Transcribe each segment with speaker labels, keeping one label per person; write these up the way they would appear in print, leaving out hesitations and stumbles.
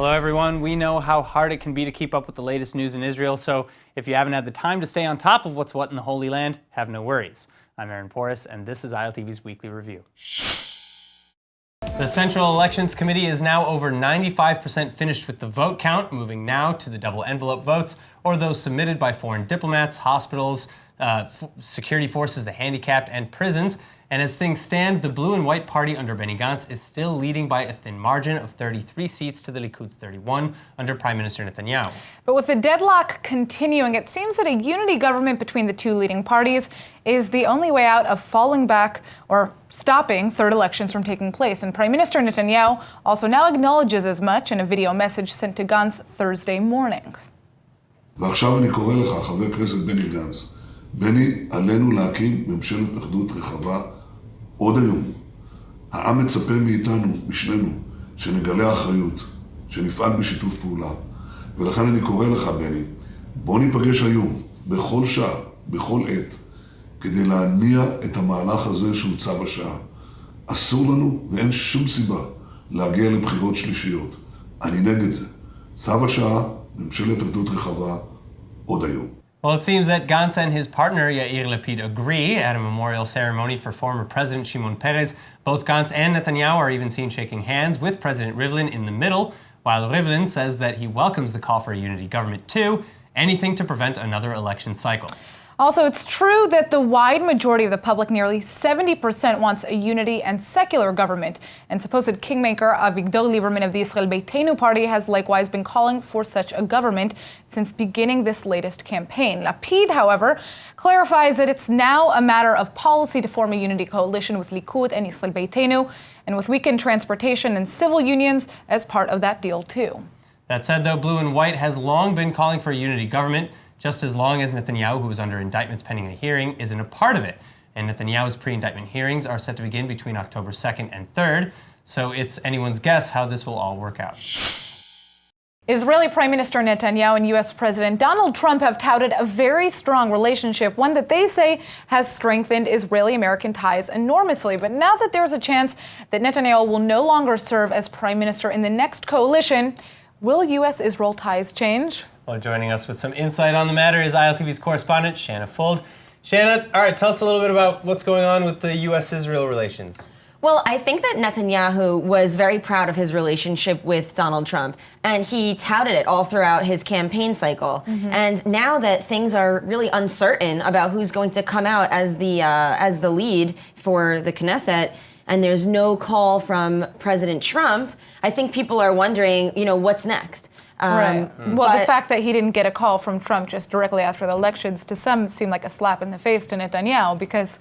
Speaker 1: Hello, everyone. We know how hard it can be to keep up with the latest news in Israel, so if you haven't had the time to stay on top of what's what in the Holy Land, have no worries. I'm Aaron Porras, and this is ILTV's Weekly Review. The Central Elections Committee is now over 95% finished with the vote count, moving now to the double envelope votes, or those submitted by foreign diplomats, hospitals, security forces, the handicapped, and prisons. And as things stand, the blue and white party under Benny Gantz is still leading by a thin margin of 33 seats to the Likud's 31 under Prime Minister Netanyahu.
Speaker 2: But with the deadlock continuing, it seems that a unity government between the two leading parties is the only way out of falling back or stopping third elections from taking place. And Prime Minister Netanyahu also now acknowledges as much in a video message sent to Gantz Thursday morning.
Speaker 3: ועכשיו אני קורא לך, חבר הכנסת בני גנץ, בני, עלינו להקים ממשלת אחדות רחבה עוד היום. העם מצפה מאיתנו, משנינו, שנגלה אחריות, שנפעל בשיתוף פעולה. ולכן אני קורא לך, בני, בוא ניפגש היום, בכל שעה, בכל עת, כדי להניע את המהלך הזה שהוא צו השעה. אסור לנו ואין שום סיבה להגיע לבחירות שלישיות. אני נגד זה. צו השעה, ממשלת אחדות רחבה, עוד היום.
Speaker 1: Well, it seems that Gantz and his partner Yair Lapid agree at a memorial ceremony for former President Shimon Peres. Both Gantz and Netanyahu are even seen shaking hands with President Rivlin in the middle, while Rivlin says that he welcomes the call for a unity government too, anything to prevent another election cycle.
Speaker 2: Also, it's true that the wide majority of the public, nearly 70%, wants a unity and secular government. And supposed kingmaker Avigdor Lieberman of the Israel Beitenu party has likewise been calling for such a government since beginning this latest campaign. Lapid, however, clarifies that it's now a matter of policy to form a unity coalition with Likud and Israel Beitenu, and with weakened transportation and civil unions as part of that deal too.
Speaker 1: That said, though, Blue and White has long been calling for a unity government, just as long as Netanyahu, who is under indictments pending a hearing, isn't a part of it. And Netanyahu's pre-indictment hearings are set to begin between October 2nd and 3rd, so it's anyone's guess how this will all work out.
Speaker 2: Israeli Prime Minister Netanyahu and U.S. President Donald Trump have touted a very strong relationship, one that they say has strengthened Israeli-American ties enormously. But now that there's a chance that Netanyahu will no longer serve as Prime Minister in the next coalition, will U.S.-Israel ties change?
Speaker 1: Well, joining us with some insight on the matter is ILTV's correspondent, Shanna Fuld. Shanna, all right, tell us a little bit about what's going on with the U.S.-Israel relations.
Speaker 4: Well, I think that Netanyahu was very proud of his relationship with Donald Trump, and he touted it all throughout his campaign cycle. And now that things are really uncertain about who's going to come out as the lead for the Knesset, and there's no call from President Trump, I think people are wondering, what's next?
Speaker 2: Right. Well, the fact that he didn't get a call from Trump just directly after the elections to some seemed like a slap in the face to Netanyahu, because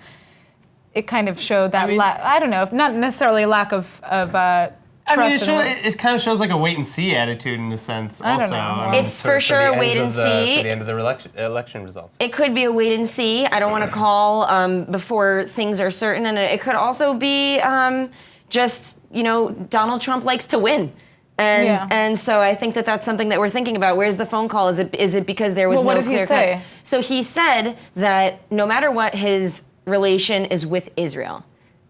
Speaker 2: it kind of showed that, I don't know, not necessarily a lack of trust.
Speaker 1: I mean, it kind of shows like a wait-and-see attitude in a sense also.
Speaker 2: I
Speaker 4: mean, it's for sure a wait-and-see.
Speaker 1: For the end of the election results.
Speaker 4: It could be a wait-and-see. I don't want to call before things are certain. And it could also be just, Donald Trump likes to win. And so I think that that's something that we're thinking about. Where's the phone call? Is it because there was no clear cut?
Speaker 2: What did he say?
Speaker 4: So he said that no matter what, his relation is with Israel.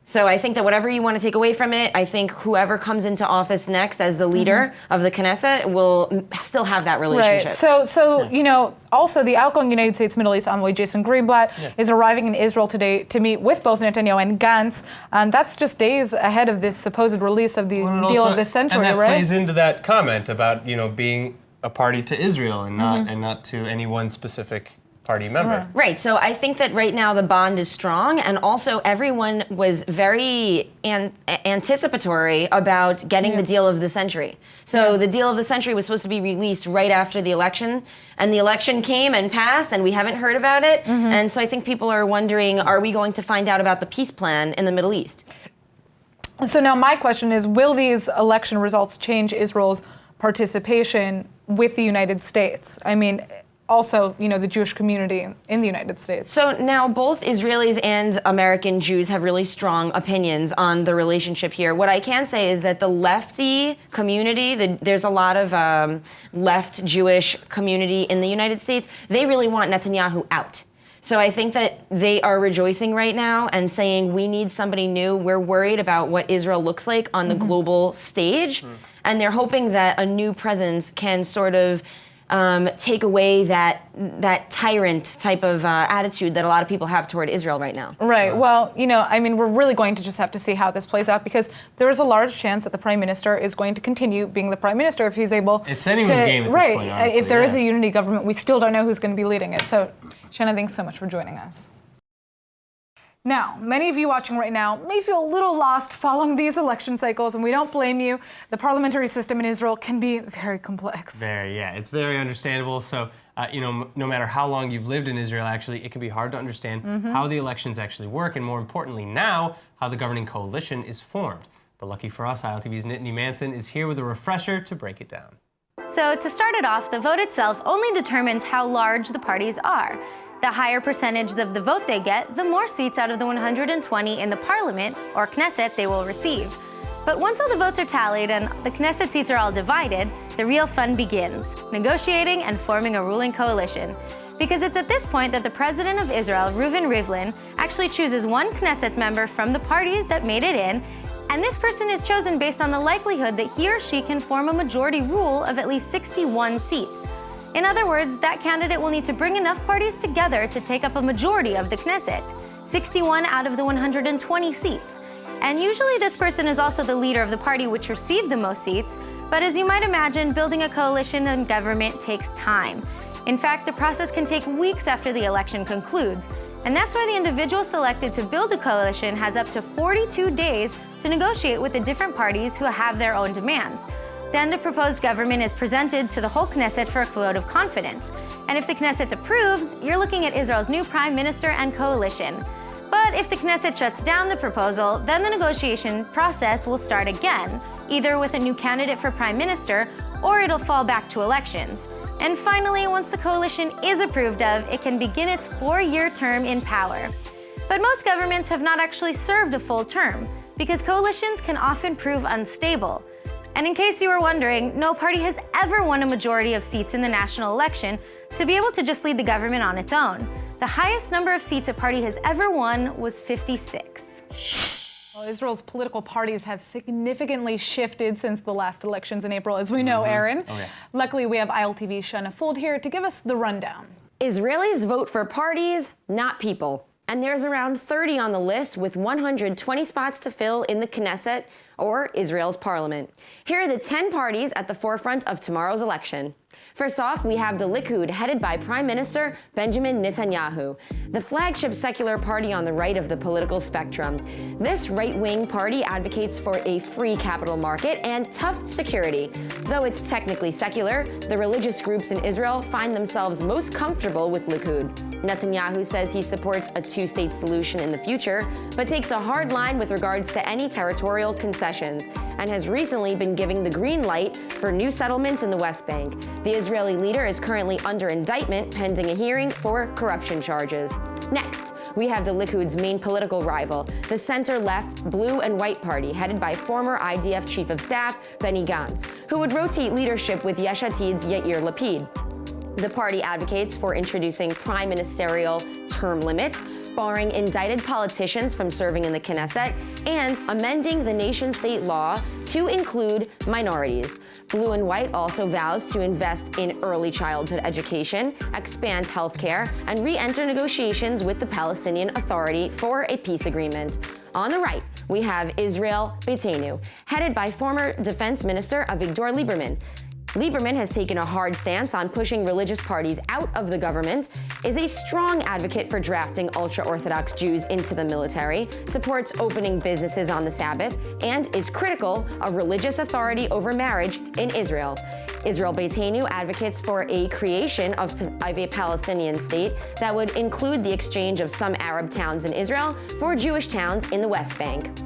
Speaker 4: So I think that whatever you want to take away from it, I think whoever comes into office next as the leader of the Knesset will still have that relationship.
Speaker 2: Right. So also the outgoing United States Middle East envoy Jason Greenblatt is arriving in Israel today to meet with both Netanyahu and Gantz. That's just days ahead of this supposed release of the deal of the century,
Speaker 1: and that
Speaker 2: right?
Speaker 1: plays into that comment about being a party to Israel and not to any one specific party member.
Speaker 4: Right. So I think that right now the bond is strong, and also everyone was very anticipatory about getting the deal of the century. So the deal of the century was supposed to be released right after the election, and the election came and passed, and we haven't heard about it. And so I think people are wondering, are we going to find out about the peace plan in the Middle East?
Speaker 2: So now my question is, will these election results change Israel's participation with the United States? I mean, also, the Jewish community in the United States.
Speaker 4: So now both Israelis and American Jews have really strong opinions on the relationship here. What I can say is that the lefty community, there's a lot of left Jewish community in the United States, they really want Netanyahu out. So I think that they are rejoicing right now and saying, we need somebody new. We're worried about what Israel looks like on the global stage. And they're hoping that a new presence can sort of take away that tyrant type of attitude that a lot of people have toward Israel right now.
Speaker 2: Right. Well, I mean, we're really going to just have to see how this plays out, because there is a large chance that the prime minister is going to continue being the prime minister if he's able.
Speaker 1: It's anyone's game at this point, honestly,
Speaker 2: if there is a unity government, we still don't know who's going to be leading it. So, Shanna, thanks so much for joining us. Now, many of you watching right now may feel a little lost following these election cycles, and we don't blame you. The parliamentary system in Israel can be very complex.
Speaker 1: It's very understandable. So, no matter how long you've lived in Israel, actually, it can be hard to understand how the elections actually work, and more importantly now, how the governing coalition is formed. But lucky for us, ILTV's Nittany Manson is here with a refresher to break it down.
Speaker 5: So to start it off, the vote itself only determines how large the parties are. The higher percentage of the vote they get, the more seats out of the 120 in the parliament, or Knesset, they will receive. But once all the votes are tallied and the Knesset seats are all divided, the real fun begins, negotiating and forming a ruling coalition. Because it's at this point that the president of Israel, Reuven Rivlin, actually chooses one Knesset member from the party that made it in, and this person is chosen based on the likelihood that he or she can form a majority rule of at least 61 seats. In other words, that candidate will need to bring enough parties together to take up a majority of the Knesset, 61 out of the 120 seats. And usually this person is also the leader of the party which received the most seats, but as you might imagine, building a coalition and government takes time. In fact, the process can take weeks after the election concludes, and that's why the individual selected to build the coalition has up to 42 days to negotiate with the different parties who have their own demands. Then the proposed government is presented to the whole Knesset for a vote of confidence. And if the Knesset approves, you're looking at Israel's new prime minister and coalition. But if the Knesset shuts down the proposal, then the negotiation process will start again, either with a new candidate for prime minister, or it'll fall back to elections. And finally, once the coalition is approved of, it can begin its 4-year term in power. But most governments have not actually served a full term, because coalitions can often prove unstable. And in case you were wondering, no party has ever won a majority of seats in the national election to be able to just lead the government on its own. The highest number of seats a party has ever won was 56.
Speaker 2: Well, Israel's political parties have significantly shifted since the last elections in April, as we know, Aaron.
Speaker 1: Oh, yeah.
Speaker 2: Luckily, we have ILTV's Shanna Fold here to give us the rundown.
Speaker 4: Israelis vote for parties, not people. And there's around 30 on the list, with 120 spots to fill in the Knesset, or Israel's parliament. Here are the 10 parties at the forefront of tomorrow's election. First off, we have the Likud, headed by Prime Minister Benjamin Netanyahu, the flagship secular party on the right of the political spectrum. This right-wing party advocates for a free capital market and tough security. Though it's technically secular, the religious groups in Israel find themselves most comfortable with Likud. Netanyahu says he supports a two-state solution in the future, but takes a hard line with regards to any territorial concessions, and has recently been giving the green light for new settlements in the West Bank. The Israeli leader is currently under indictment pending a hearing for corruption charges. Next, we have the Likud's main political rival, the center-left Blue and White Party, headed by former IDF Chief of Staff Benny Gantz, who would rotate leadership with Yesh Atid's Yair Lapid. The party advocates for introducing prime ministerial term limits, barring indicted politicians from serving in the Knesset, and amending the nation-state law to include minorities. Blue and White also vows to invest in early childhood education, expand healthcare, and re-enter negotiations with the Palestinian Authority for a peace agreement. On the right, we have Israel Beitenu, headed by former Defense Minister Avigdor Lieberman. Lieberman has taken a hard stance on pushing religious parties out of the government, is a strong advocate for drafting ultra-Orthodox Jews into the military, supports opening businesses on the Sabbath, and is critical of religious authority over marriage in Israel. Israel Beitenu advocates for a creation of a Palestinian state that would include the exchange of some Arab towns in Israel for Jewish towns in the West Bank.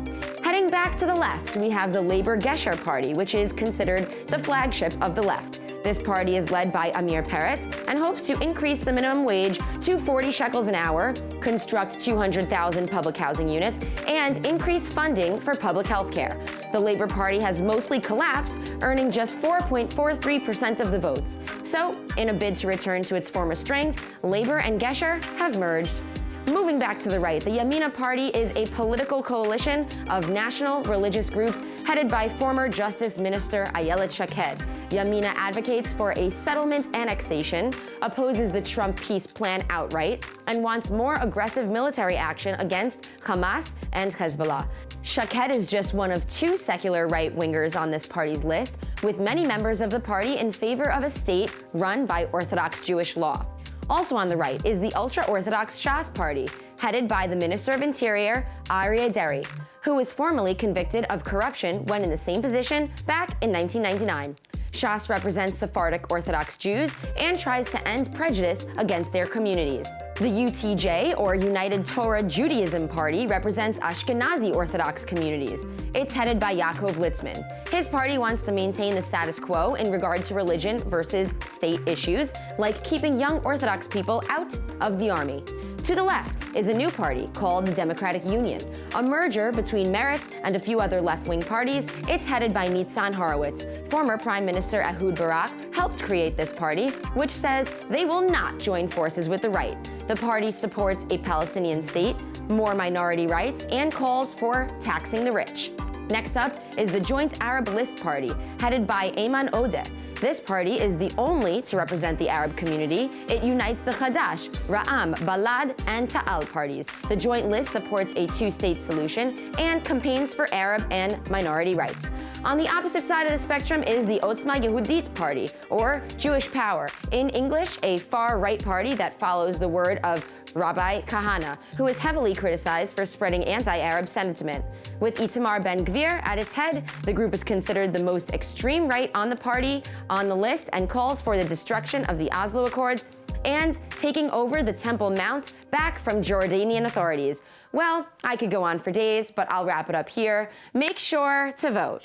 Speaker 4: Heading back to the left, we have the Labor Gesher Party, which is considered the flagship of the left. This party is led by Amir Peretz and hopes to increase the minimum wage to 40 shekels an hour, construct 200,000 public housing units, and increase funding for public health care. The Labour Party has mostly collapsed, earning just 4.43% of the votes. So, in a bid to return to its former strength, Labour and Gesher have merged. Moving back to the right, the Yamina Party is a political coalition of national religious groups headed by former Justice Minister Ayelet Shaked. Yamina advocates for a settlement annexation, opposes the Trump peace plan outright, and wants more aggressive military action against Hamas and Hezbollah. Shaked is just one of two secular right-wingers on this party's list, with many members of the party in favor of a state run by Orthodox Jewish law. Also on the right is the ultra-Orthodox Shas Party, headed by the Minister of Interior, Aryeh Deri, who was formerly convicted of corruption when in the same position back in 1999. Shas represents Sephardic Orthodox Jews and tries to end prejudice against their communities. The UTJ, or United Torah Judaism Party, represents Ashkenazi Orthodox communities. It's headed by Yaakov Litzman. His party wants to maintain the status quo in regard to religion versus state issues, like keeping young Orthodox people out of the army. To the left is a new party called the Democratic Union, a merger between Meretz and a few other left-wing parties. It's headed by Nitzan Horowitz. Former Prime Minister Ehud Barak helped create this party, which says they will not join forces with the right. The party supports a Palestinian state, more minority rights, and calls for taxing the rich. Next up is the Joint Arab List Party, headed by Ayman Odeh. This party is the only to represent the Arab community. It unites the Hadash, Ra'am, Balad, and Ta'al parties. The Joint List supports a two-state solution and campaigns for Arab and minority rights. On the opposite side of the spectrum is the Otzma Yehudit Party, or Jewish Power. In English, a far-right party that follows the word of Rabbi Kahana, who is heavily criticized for spreading anti-Arab sentiment. With Itamar Ben-Gvir at its head, the group is considered the most extreme right on the list and calls for the destruction of the Oslo Accords and taking over the Temple Mount back from Jordanian authorities. Well, I could go on for days, but I'll wrap it up here. Make sure to vote.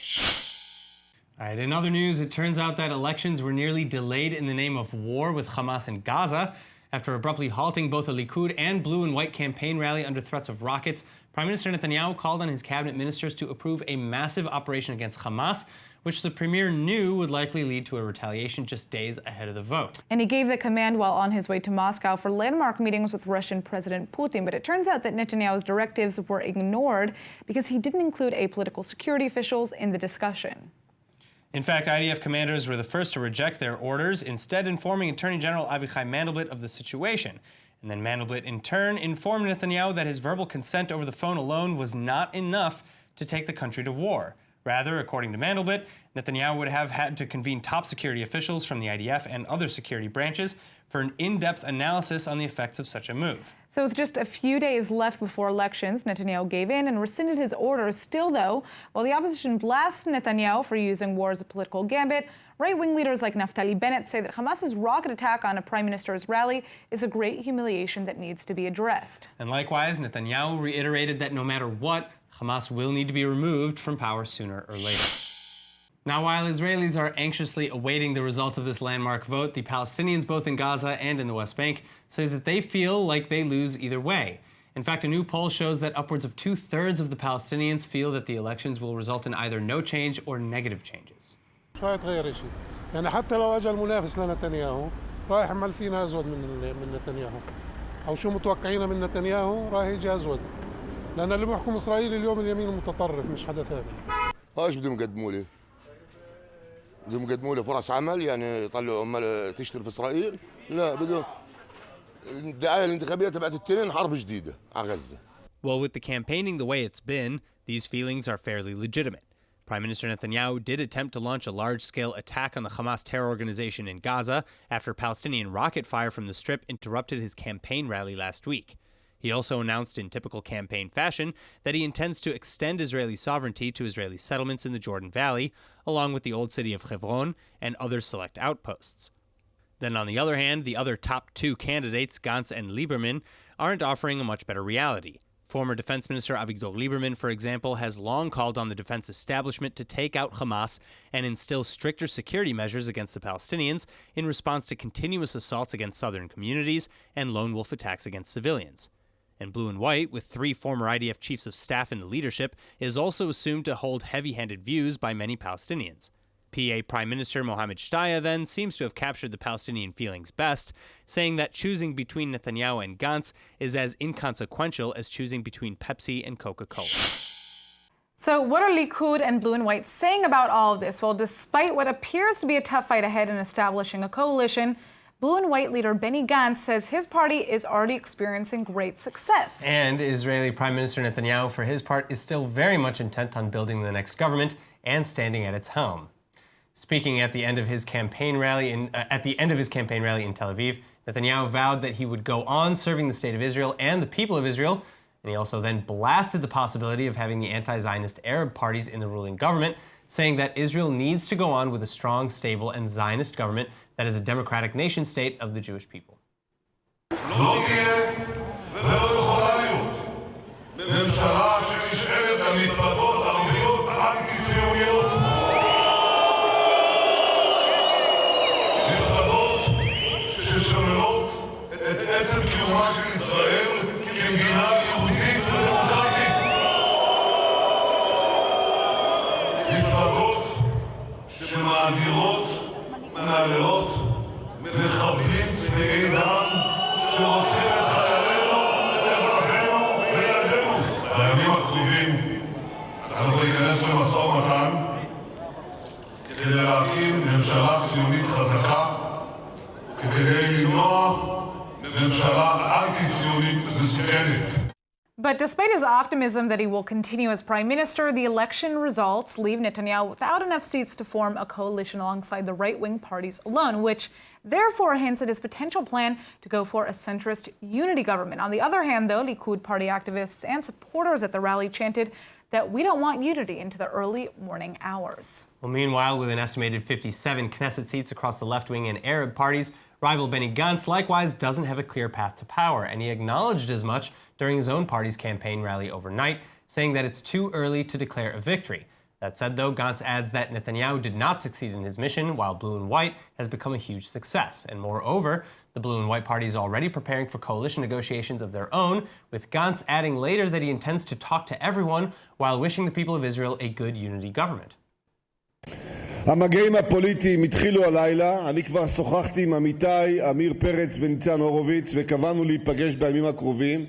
Speaker 1: All right, in other news, it turns out that elections were nearly delayed in the name of war with Hamas in Gaza. After abruptly halting both a Likud and blue and white campaign rally under threats of rockets, Prime Minister Netanyahu called on his cabinet ministers to approve a massive operation against Hamas, which the premier knew would likely lead to a retaliation just days ahead of the vote.
Speaker 2: And he gave the command while on his way to Moscow for landmark meetings with Russian President Putin. But it turns out that Netanyahu's directives were ignored because he didn't include apolitical security officials in the discussion.
Speaker 1: In fact, IDF commanders were the first to reject their orders, instead informing Attorney General Avichai Mandelblit of the situation. And then Mandelblit, in turn, informed Netanyahu that his verbal consent over the phone alone was not enough to take the country to war. Rather, according to Mandelblit, Netanyahu would have had to convene top security officials from the IDF and other security branches for an in-depth analysis on the effects of such a move.
Speaker 2: So with just a few days left before elections, Netanyahu gave in and rescinded his orders. Still, though, while the opposition blasts Netanyahu for using war as a political gambit, right-wing leaders like Naftali Bennett say that Hamas's rocket attack on a prime minister's rally is a great humiliation that needs to be addressed.
Speaker 1: And likewise, Netanyahu reiterated that no matter what, Hamas will need to be removed from power sooner or later. Now, while Israelis are anxiously awaiting the results of this landmark vote, the Palestinians, both in Gaza and in the West Bank, say that they feel like they lose either way. In fact, a new poll shows that upwards of 2/3 of the Palestinians feel that the elections will result in either no change or negative changes.
Speaker 6: مش راح يتغير شيء، يعني حتى لو اجى المنافس لنتنياهو راح يعمل فينا ازود من نتنياهو، او شو متوقعينه من نتنياهو راح يجي ازود، لان اللي بيحكم اسرائيل اليوم اليمين المتطرف مش حدا ثاني.
Speaker 7: ايش بدهم يقدموا لي؟ بدهم يقدموا لي فرص عمل، يعني يطلعوا عمال تشتغل في اسرائيل؟ لا، بدهم الدعايه الانتخابيه تبعت التنين حرب جديده على غزه.
Speaker 1: Well, with the campaigning the way it's been, these feelings are fairly legitimate. Prime Minister Netanyahu did attempt to launch a large-scale attack on the Hamas terror organization in Gaza after Palestinian rocket fire from the Strip interrupted his campaign rally last week. He also announced in typical campaign fashion that he intends to extend Israeli sovereignty to Israeli settlements in the Jordan Valley, along with the old city of Hebron and other select outposts. Then on the other hand, the other top two candidates, Gantz and Lieberman, aren't offering a much better reality. Former Defense Minister Avigdor Lieberman, for example, has long called on the defense establishment to take out Hamas and instill stricter security measures against the Palestinians in response to continuous assaults against southern communities and lone wolf attacks against civilians. And Blue and White, with 3 former IDF chiefs of staff in the leadership, is also assumed to hold heavy-handed views by many Palestinians. PA Prime Minister Mohammed Shtayyeh then seems to have captured the Palestinian feelings best, saying that choosing between Netanyahu and Gantz is as inconsequential as choosing between Pepsi and Coca-Cola.
Speaker 2: So what are Likud and Blue and White saying about all of this? Well, despite what appears to be a tough fight ahead in establishing a coalition, Blue and White leader Benny Gantz says his party is already experiencing great success.
Speaker 1: And Israeli Prime Minister Netanyahu, for his part, is still very much intent on building the next government and standing at its helm. Speaking at the end of his campaign rally in Tel Aviv, Netanyahu vowed that he would go on serving the state of Israel and the people of Israel. And he also then blasted the possibility of having the anti-Zionist Arab parties in the ruling government, saying that Israel needs to go on with a strong, stable, and Zionist government that is a democratic nation-state of the Jewish people.
Speaker 2: But despite his optimism that he will continue as prime minister, the election results leave Netanyahu without enough seats to form a coalition alongside the right-wing parties alone, which therefore hints at his potential plan to go for a centrist unity government. On the other hand, though, Likud party activists and supporters at the rally chanted that we don't want unity into the early morning hours.
Speaker 1: Well, meanwhile, with an estimated 57 Knesset seats across the left-wing and Arab parties, rival Benny Gantz likewise doesn't have a clear path to power, and he acknowledged as much during his own party's campaign rally overnight, saying that it's too early to declare a victory. That said, though, Gantz adds that Netanyahu did not succeed in his mission, while Blue and White has become a huge success. And moreover, the Blue and White party is already preparing for coalition negotiations of their own, with Gantz adding later that he intends to talk to everyone while wishing the people of Israel a good unity government.
Speaker 8: המגעים הפוליטיים התחילו הלילה. אני כבר שוחחתי עם עמיתיי עמיר פרץ וניצן הורוביץ וקבענו להיפגש בימים הקרובים.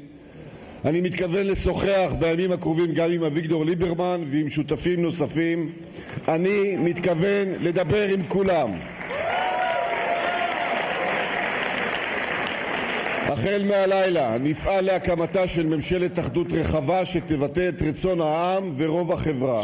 Speaker 8: אני מתכוון לשוחח בימים הקרובים גם עם אביגדור ליברמן ועם שותפים נוספים. אני מתכוון לדבר עם כולם. החל מהלילה נפעל להקמתה של ממשלת אחדות רחבה שתבטא את רצון העם ורוב החברה.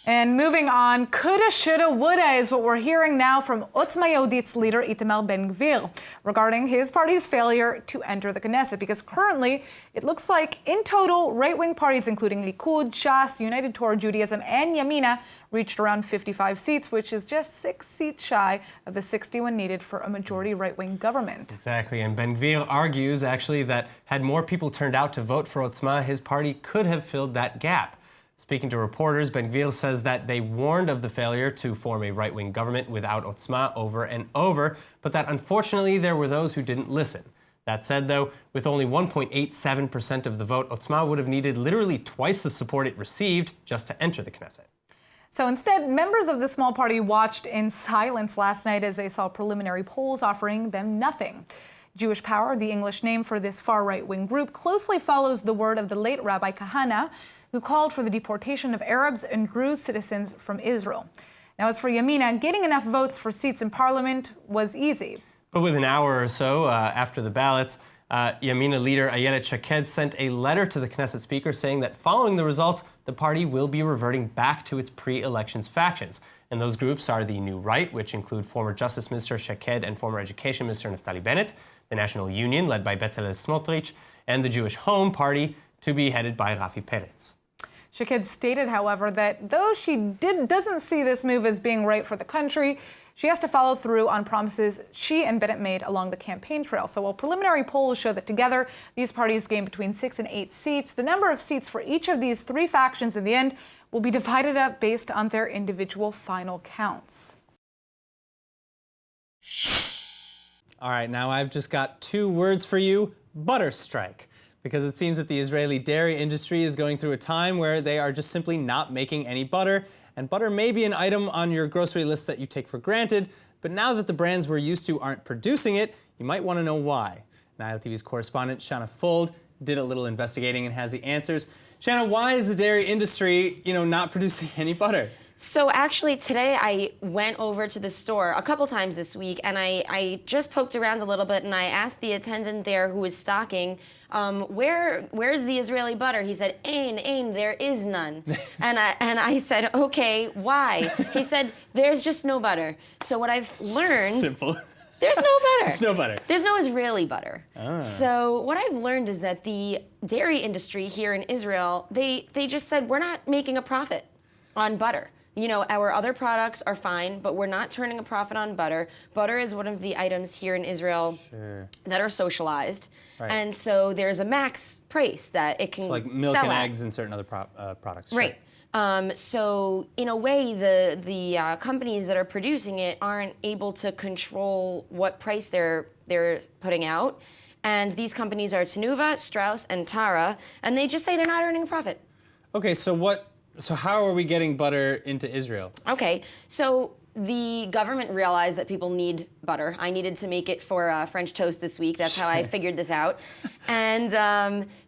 Speaker 2: And moving on, coulda, shoulda, woulda is what we're hearing now from Otzma Yehudit's leader Itamar Ben-Gvir regarding his party's failure to enter the Knesset, because currently it looks like in total right-wing parties including Likud, Shas, United Torah Judaism, and Yamina reached around 55 seats, which is just 6 seats shy of the 61 needed for a majority right-wing government.
Speaker 1: Exactly, and Ben-Gvir argues actually that had more people turned out to vote for Otzma, his party could have filled that gap. Speaking to reporters, Ben-Gvir says that they warned of the failure to form a right-wing government without Otzma over and over, but that unfortunately there were those who didn't listen. That said, though, with only 1.87% of the vote, Otzma would have needed literally twice the support it received just to enter the Knesset.
Speaker 2: So instead, members of the small party watched in silence last night as they saw preliminary polls offering them nothing. Jewish Power, the English name for this far right-wing group, closely follows the word of the late Rabbi Kahana, who called for the deportation of Arabs and Druze citizens from Israel. Now, as for Yamina, getting enough votes for seats in parliament was easy.
Speaker 1: But with an hour or so after the ballots, Yamina leader Ayelet Shaked sent a letter to the Knesset speaker saying that following the results, the party will be reverting back to its pre-elections factions. And those groups are the New Right, which include former Justice Minister Shaked and former Education Minister Naftali Bennett, the National Union, led by Bezalel Smotrich, and the Jewish Home Party, to be headed by Rafi Peretz.
Speaker 2: Shaked stated, however, that though she doesn't see this move as being right for the country, she has to follow through on promises she and Bennett made along the campaign trail. So while preliminary polls show that together these parties gain between 6 and 8 seats, the number of seats for each of these 3 factions in the end will be divided up based on their individual final counts.
Speaker 1: All right, now I've just got 2 words for you: butter strike. because it seems that the Israeli dairy industry is going through a time where they are just simply not making any butter. And butter may be an item on your grocery list that you take for granted, but now that the brands we're used to aren't producing it, you might want to know why. And ILTV's correspondent, Shanna Fold, did a little investigating and has the answers. Shanna, why is the dairy industry, not producing any butter?
Speaker 4: So actually today I went over to the store a couple times this week and I just poked around a little bit and I asked the attendant there who was stocking, where's the Israeli butter? He said, Ain, there is none. and I said, okay, why? He said, there's just no butter. So what I've learned...
Speaker 1: Simple.
Speaker 4: There's no butter.
Speaker 1: There's no butter.
Speaker 4: There's no Israeli butter. So what I've learned is that the dairy industry here in Israel, they just said, we're not making a profit on butter. Our other products are fine, but we're not turning a profit on butter. Butter is one of the items here in Israel that are socialized. Right. And so there's a max price that it can sell
Speaker 1: like milk and
Speaker 4: at.
Speaker 1: eggs and certain other products.
Speaker 4: Right. So in a way, the companies that are producing it aren't able to control what price they're putting out. And these companies are Tenuva, Strauss, and Tara, and they just say they're not earning a profit.
Speaker 1: Okay, so how are we getting butter into Israel?
Speaker 4: Okay, so the government realized that people need butter. I needed to make it for French toast this week. That's how I figured this out. And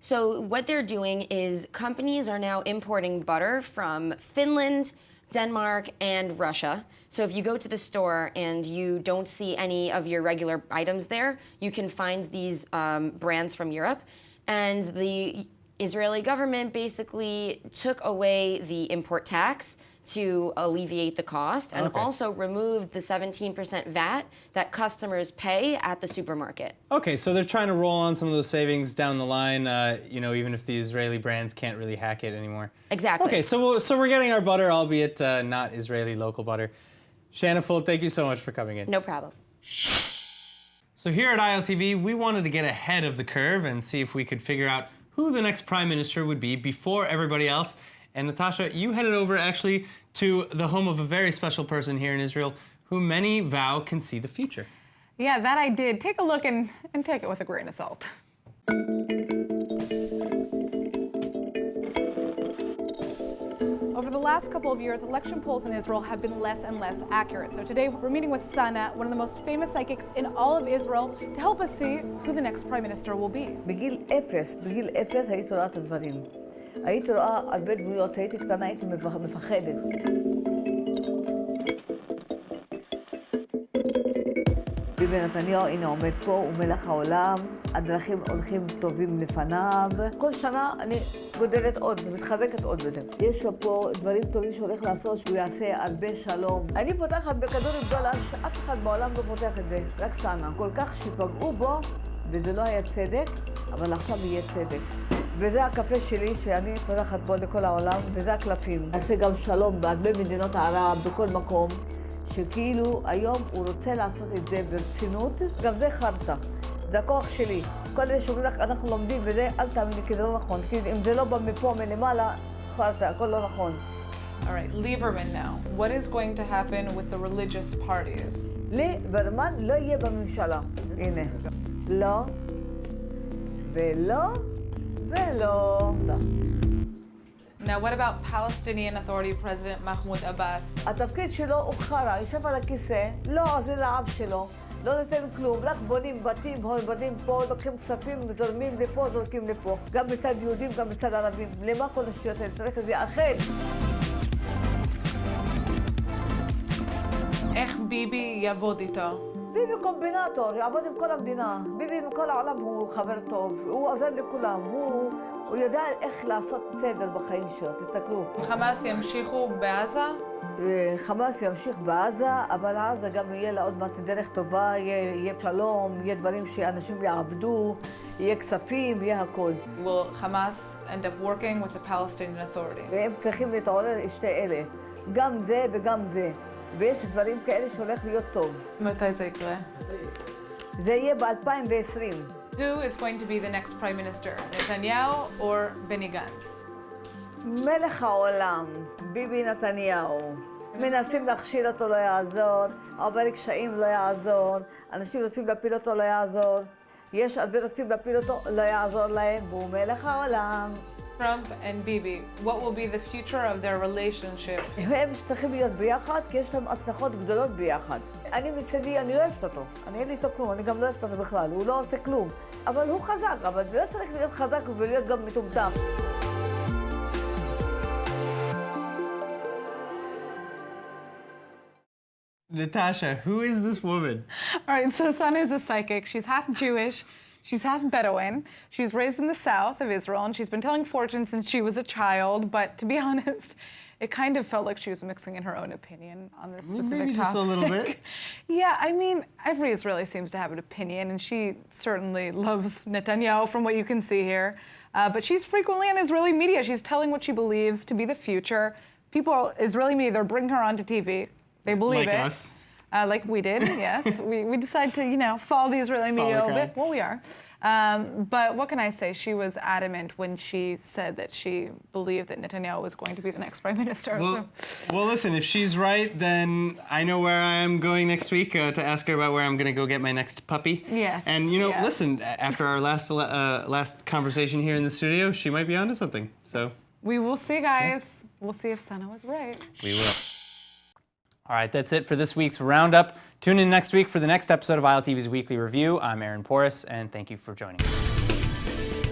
Speaker 4: so what they're doing is companies are now importing butter from Finland, Denmark, and Russia. So if you go to the store and you don't see any of your regular items there, you can find these brands from Europe. And the Israeli government basically took away the import tax to alleviate the cost and also removed the 17% VAT that customers pay at the supermarket.
Speaker 1: Okay, so they're trying to roll on some of those savings down the line, even if the Israeli brands can't really hack it anymore.
Speaker 4: Exactly.
Speaker 1: Okay, so we're getting our butter, albeit not Israeli local butter. Shanna Fold, thank you so much for coming in.
Speaker 4: No problem.
Speaker 1: So here at ILTV, we wanted to get ahead of the curve and see if we could figure out who the next prime minister would be before everybody else. And Natasha, you headed over actually to the home of a very special person here in Israel who many vow can see the future.
Speaker 2: Yeah, that I did. Take a look and take it with a grain of salt. Over the last couple of years, election polls in Israel have been less and less accurate. So today we're meeting with Sana, one of the most famous psychics in all of Israel, to help us see who the next prime minister will be.
Speaker 9: בגיל אפס הייתי רואה את הדברים. הייתי רואה הרבה דמויות, הייתי קטנה, הייתי מפחדת. ביבי נתניהו, הנה עומד פה, הוא מלך העולם, הדרכים הולכים טובים לפניו. כל שנה אני גודלת עוד ומתחזקת עוד יותר. יש לו פה דברים טובים שהולך לעשות, שהוא יעשה הרבה שלום. אני פותחת בכדור גדולה שאף אחד בעולם לא פותח את זה, רק סנה. כל כך שפגעו בו, וזה לא היה צדק, אבל עכשיו יהיה צדק. וזה הקפה שלי שאני פותחת בו לכל העולם, וזה הקלפים. נעשה גם שלום בהרבה מדינות ערב, בכל מקום. שכאילו היום הוא רוצה לעשות את זה ברצינות, גם זה חרטה, זה הכוח שלי. כל אלה שאומרים לך, אנחנו לומדים וזה, אל תאמיני, כי זה לא נכון. כי אם זה לא בא מפה, מלמעלה, חרטה, הכל לא נכון.
Speaker 2: All right, Lieberman now. What is going to happen with the religious parties?
Speaker 9: ליברמן לא יהיה בממשלה. הנה. לא, ולא, ולא.
Speaker 2: Now, what about Palestinian Authority President Mahmoud Abbas?
Speaker 9: התפקיד שלו הוא חרא, יושב על הכיסא, לא עוזר לעם שלו, לא נותן כלום, רק בונים בתים, בונים פה, לוקחים כספים, זורמים לפה, זורקים לפה. גם מצד יהודים, גם מצד ערבים. למה כל השטויות האלה? צריך את אחר.
Speaker 2: איך ביבי יעבוד איתו?
Speaker 9: ביבי קומבינטור, יעבוד עם כל המדינה. ביבי מכל העולם הוא חבר טוב, הוא עוזר לכולם, הוא יודע איך לעשות סדר בחיים שלו, תסתכלו.
Speaker 2: חמאס ימשיכו בעזה?
Speaker 9: חמאס ימשיך בעזה, אבל עזה גם יהיה לה עוד מעט דרך טובה, יהיה שלום, יהיה דברים שאנשים יעבדו, יהיה כספים, יהיה הכל.
Speaker 2: Will Hamas end up working with the Palestinian Authority?
Speaker 9: והם צריכים להתעורר שתי אלה, גם זה וגם זה. ויש דברים כאלה שהולך להיות טוב.
Speaker 2: מתי זה יקרה?
Speaker 9: זה יהיה ב-2020.
Speaker 2: Who is going to be the next prime minister, Netanyahu or Benny Gantz?
Speaker 9: מלך העולם, ביבי נתניהו. מנסים להכשיל אותו, לא יעזור. עובר קשיים, לא יעזור. אנשים רוצים להפיל אותו, לא יעזור. יש אז מנסים להפיל אותו, לא יעזור להם, והוא מלך העולם.
Speaker 2: Trump and Bibi, what will be the future of their relationship?
Speaker 9: הם צריכים להיות ביחד, כי יש להם הצלחות גדולות ביחד. אני מצדי, אני לא אוהבת אותו. אני אין לי איתו כלום, אני גם לא אוהבת אותו בכלל, הוא לא עושה כלום. אבל הוא חזק, אבל לא צריך להיות חזק ולהיות גם מטומטם.
Speaker 1: Natasha, who is this woman?
Speaker 2: All right, so Sana is a psychic. She's half Jewish. She's half Bedouin. She was raised in the south of Israel, and she's been telling fortunes since she was a child. But to be honest, it kind of felt like she was mixing in her own opinion on this specific
Speaker 1: Maybe
Speaker 2: topic.
Speaker 1: just a little bit.
Speaker 2: Yeah, I mean, every Israeli seems to have an opinion, and she certainly loves Netanyahu from what you can see here. But she's frequently on Israeli media. She's telling what she believes to be the future. People, Israeli media, they're bringing her onto TV. They believe
Speaker 1: Like
Speaker 2: it.
Speaker 1: us.
Speaker 2: Like we did, yes. we decided to, follow the Israeli media a little bit. Well, we are. But what can I say? She was adamant when she said that she believed that Netanyahu was going to be the next prime minister.
Speaker 1: Well, listen, if she's right, then I know where I am going next week to ask her about where I'm going to go get my next puppy.
Speaker 2: Yes.
Speaker 1: And,
Speaker 2: yes.
Speaker 1: Listen, after our last conversation here in the studio, she might be onto something. So
Speaker 2: we will see, guys. We'll see if Sana was right.
Speaker 1: we will. All right, that's it for this week's Roundup. Tune in next week for the next episode of ILTV's Weekly Review. I'm Aaron Porras, and thank you for joining us.